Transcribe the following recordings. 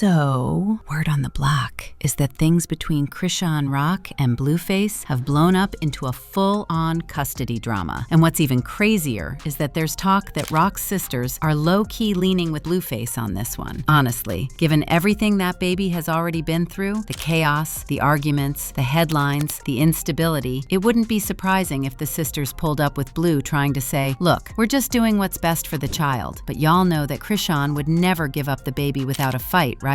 So, word on the block is that things between Chrisean Rock and Blueface have blown up into a full-on custody drama. And what's even crazier is that there's talk that Rock's sisters are low-key leaning with Blueface on this one. Honestly, given everything that baby has already been through, the chaos, the arguments, the headlines, the instability, it wouldn't be surprising if the sisters pulled up with Blue trying to say, look, we're just doing what's best for the child. But y'all know that Chrisean would never give up the baby without a fight, right?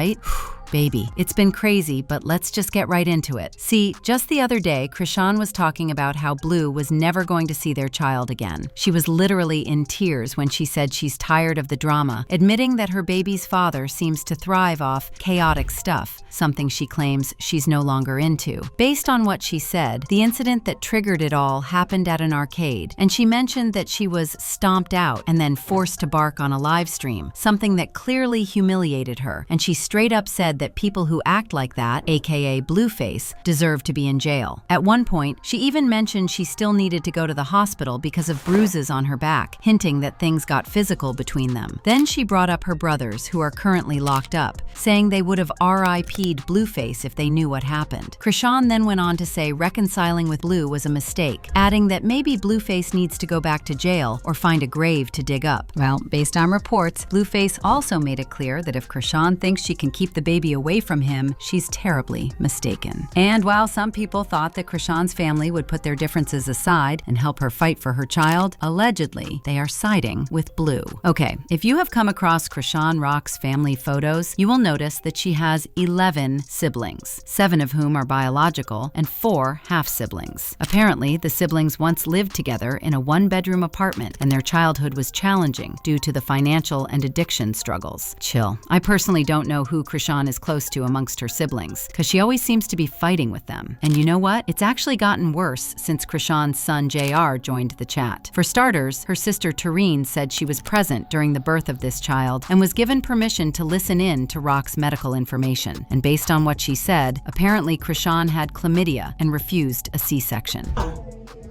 Baby, it's been crazy, but let's just get right into it. See, just the other day, Chrisean was talking about how Blue was never going to see their child again. She was literally in tears when she said she's tired of the drama, admitting that her baby's father seems to thrive off chaotic stuff, something she claims she's no longer into. Based on what she said, the incident that triggered it all happened at an arcade, and she mentioned that she was stomped out and then forced to bark on a live stream, something that clearly humiliated her, and she straight up said that people who act like that, aka Blueface, deserve to be in jail. At one point, she even mentioned she still needed to go to the hospital because of bruises on her back, hinting that things got physical between them. Then she brought up her brothers, who are currently locked up, saying they would have RIP'd Blueface if they knew what happened. Chrisean then went on to say reconciling with Blue was a mistake, adding that maybe Blueface needs to go back to jail or find a grave to dig up. Well, based on reports, Blueface also made it clear that if Chrisean thinks she can keep the baby away from him, she's terribly mistaken. And while some people thought that Chrisean's family would put their differences aside and help her fight for her child, allegedly, they are siding with Blue. Okay, if you have come across Chrisean Rock's family photos, you will notice that she has 11 siblings, 7 of whom are biological and 4 half-siblings. Apparently, the siblings once lived together in a one-bedroom apartment, and their childhood was challenging due to the financial and addiction struggles. Chill. I personally don't know who Chrisean is close to amongst her siblings, because she always seems to be fighting with them. And you know what? It's actually gotten worse since Chrisean's son JR joined the chat. For starters, her sister Tareen said she was present during the birth of this child and was given permission to listen in to Rock's medical information. And based on what she said, apparently Chrisean had chlamydia and refused a C-section.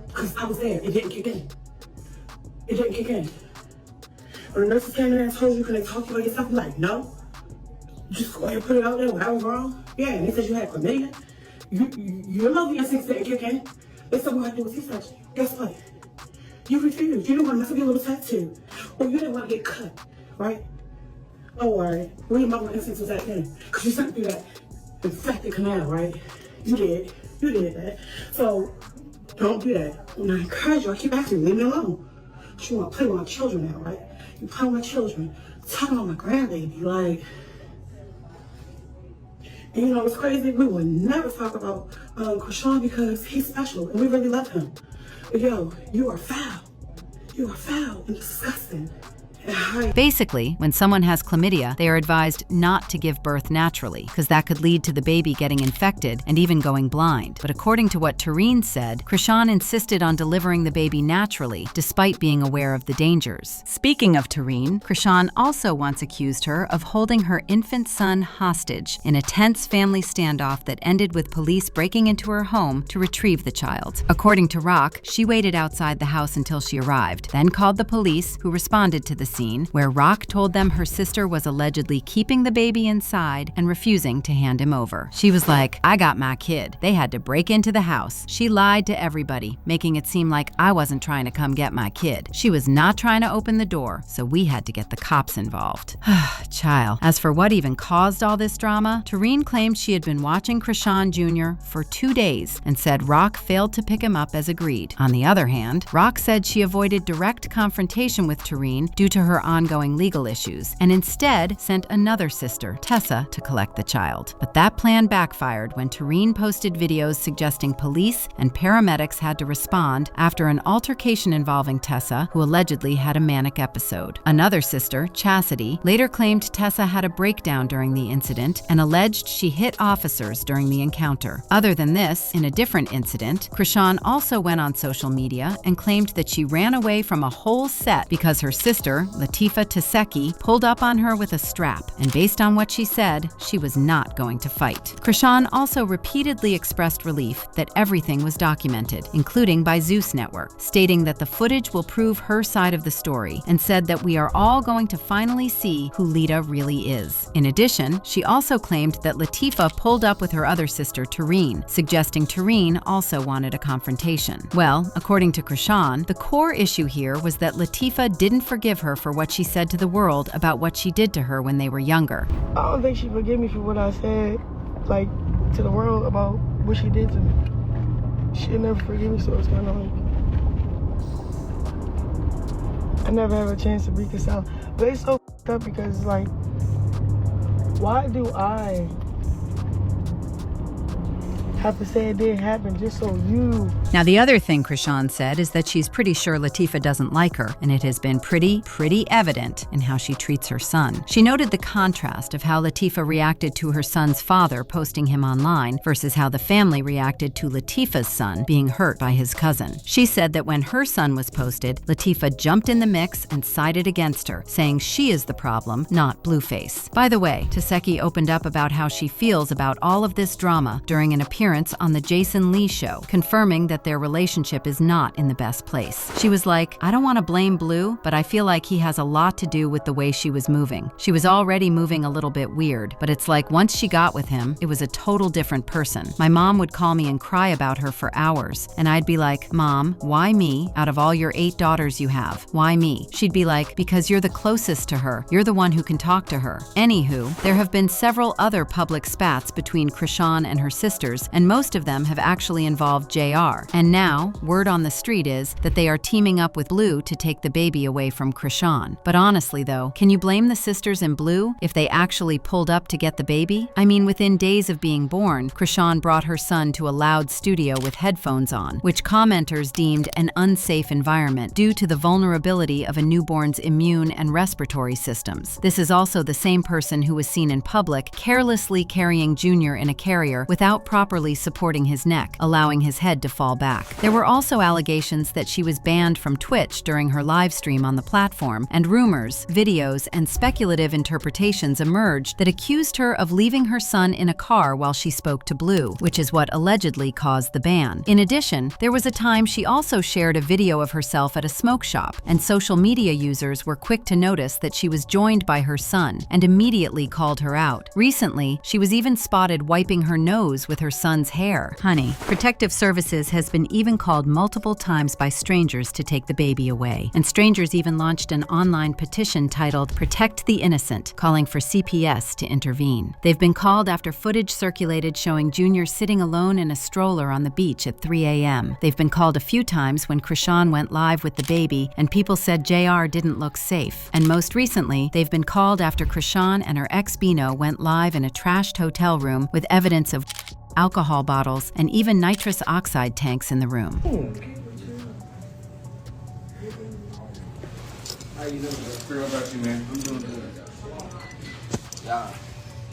Because I was there, it didn't kick in. It didn't kick in. When the nurses came in and told you, can they talk to you about yourself? I'm like, no. Just go ahead and put it out there when I was wrong. Yeah, and they said you had chlamydia. Your love your 6 didn't kick in. They said, what I do with C-section. Guess what? You refused. You didn't want to mess up your little tattoo. Or you didn't want to get cut, right? Don't worry. Where your mama instincts was at then? Because you sent through that infected canal, right? You did. You did that. So, don't do that. And I encourage you, I keep asking you, leave me alone. But you want to play with my children now, right? You play with my children. Talking about my grandbaby, like... And you know what's crazy? We will never talk about Chrisean because he's special and we really love him. But yo, you are foul. You are foul and disgusting. Basically, when someone has chlamydia, they are advised not to give birth naturally, because that could lead to the baby getting infected and even going blind. But according to what Tareen said, Chrisean insisted on delivering the baby naturally, despite being aware of the dangers. Speaking of Tareen, Chrisean also once accused her of holding her infant son hostage in a tense family standoff that ended with police breaking into her home to retrieve the child. According to Rock, she waited outside the house until she arrived, then called the police, who responded to the scene, where Rock told them her sister was allegedly keeping the baby inside and refusing to hand him over. She was like, I got my kid. They had to break into the house. She lied to everybody, making it seem like I wasn't trying to come get my kid. She was not trying to open the door, so we had to get the cops involved. Child. As for what even caused all this drama, Tareen claimed she had been watching Chrisean Jr. for 2 days and said Rock failed to pick him up as agreed. On the other hand, Rock said she avoided direct confrontation with Tareen due to her ongoing legal issues, and instead sent another sister, Tessa, to collect the child. But that plan backfired when Tareen posted videos suggesting police and paramedics had to respond after an altercation involving Tessa, who allegedly had a manic episode. Another sister, Chastity, later claimed Tessa had a breakdown during the incident and alleged she hit officers during the encounter. Other than this, in a different incident, Chrisean also went on social media and claimed that she ran away from a whole set because her sister, Latifah Teseki, pulled up on her with a strap, and based on what she said, she was not going to fight. Chrisean also repeatedly expressed relief that everything was documented, including by Zeus Network, stating that the footage will prove her side of the story, and said that we are all going to finally see who Lita really is. In addition, she also claimed that Latifah pulled up with her other sister, Tareen, suggesting Tareen also wanted a confrontation. Well, according to Chrisean, the core issue here was that Latifah didn't forgive her for what she said to the world about what she did to her when they were younger. I don't think she forgave me for what I said, like, to the world about what she did to me. She'll never forgive me, so it's kind of like, I never have a chance to reconcile. But it's so up because it's like, why do I have to say it didn't happen just so you... Now, the other thing Chrisean said is that she's pretty sure Latifah doesn't like her, and it has been pretty evident in how she treats her son. She noted the contrast of how Latifah reacted to her son's father posting him online versus how the family reacted to Latifah's son being hurt by his cousin. She said that when her son was posted, Latifah jumped in the mix and sided against her, saying she is the problem, not Blueface. By the way, Teseki opened up about how she feels about all of this drama during an appearance on the Jason Lee show, confirming that their relationship is not in the best place. She was like, I don't want to blame Blue, but I feel like he has a lot to do with the way she was moving. She was already moving a little bit weird, but it's like once she got with him, it was a total different person. My mom would call me and cry about her for hours, and I'd be like, Mom, why me? Out of all your 8 daughters you have, why me? She'd be like, because you're the closest to her. You're the one who can talk to her. Anywho, there have been several other public spats between Chrisean and her sisters, and most of them have actually involved JR. And now, word on the street is that they are teaming up with Blue to take the baby away from Chrisean. But honestly though, can you blame the sisters in Blue if they actually pulled up to get the baby? I mean, within days of being born, Chrisean brought her son to a loud studio with headphones on, which commenters deemed an unsafe environment due to the vulnerability of a newborn's immune and respiratory systems. This is also the same person who was seen in public carelessly carrying Junior in a carrier without properly supporting his neck, allowing his head to fall back. There were also allegations that she was banned from Twitch during her live stream on the platform, and rumors, videos, and speculative interpretations emerged that accused her of leaving her son in a car while she spoke to Blue, which is what allegedly caused the ban. In addition, there was a time she also shared a video of herself at a smoke shop, and social media users were quick to notice that she was joined by her son and immediately called her out. Recently, she was even spotted wiping her nose with her son's hair. Honey, Protective Services has been even called multiple times by strangers to take the baby away, and strangers even launched an online petition titled Protect the Innocent, calling for CPS to intervene. They've been called after footage circulated showing Junior sitting alone in a stroller on the beach at 3 a.m. They've been called a few times when Chrisean went live with the baby, and people said JR didn't look safe. And most recently, they've been called after Chrisean and her ex-Bino went live in a trashed hotel room with evidence of alcohol bottles and even nitrous oxide tanks in the room. How you doing? What about you, man? I'm doing good. Yeah.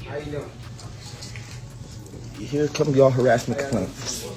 How you doing? Here come your harassment complaints.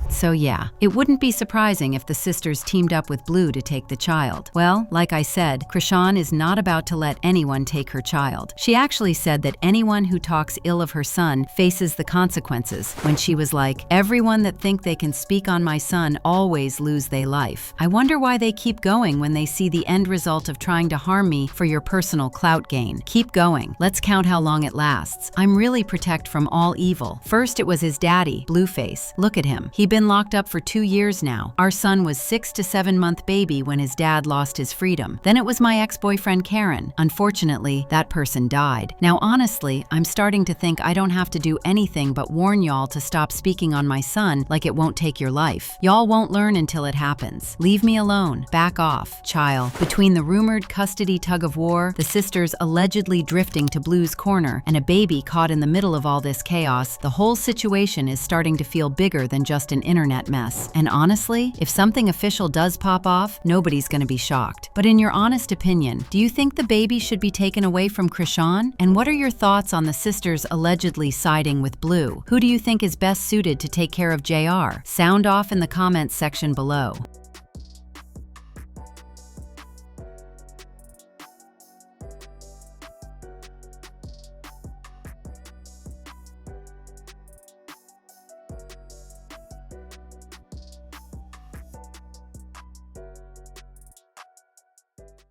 So yeah, it wouldn't be surprising if the sisters teamed up with Blue to take the child. Well, like I said, Chrisean is not about to let anyone take her child. She actually said that anyone who talks ill of her son faces the consequences when she was like, everyone that think they can speak on my son always lose their life. I wonder why they keep going when they see the end result of trying to harm me for your personal clout gain. Keep going. Let's count how long it lasts. I'm really protect from all evil. First it was his daddy, Blueface. Look at him. He'd been locked up for 2 years now. Our son was 6 to 7 month baby when his dad lost his freedom. Then it was my ex-boyfriend Karen. Unfortunately, that person died. Now honestly, I'm starting to think I don't have to do anything but warn y'all to stop speaking on my son like it won't take your life. Y'all won't learn until it happens. Leave me alone. Back off. Child. Between the rumored custody tug of war, the sisters allegedly drifting to Blue's corner, and a baby caught in the middle of all this chaos, the whole situation is starting to feel bigger than just an internet mess. And honestly, if something official does pop off, nobody's gonna be shocked. But in your honest opinion, do you think the baby should be taken away from Chrisean? And what are your thoughts on the sisters allegedly siding with Blue? Who do you think is best suited to take care of JR? Sound off in the comments section below.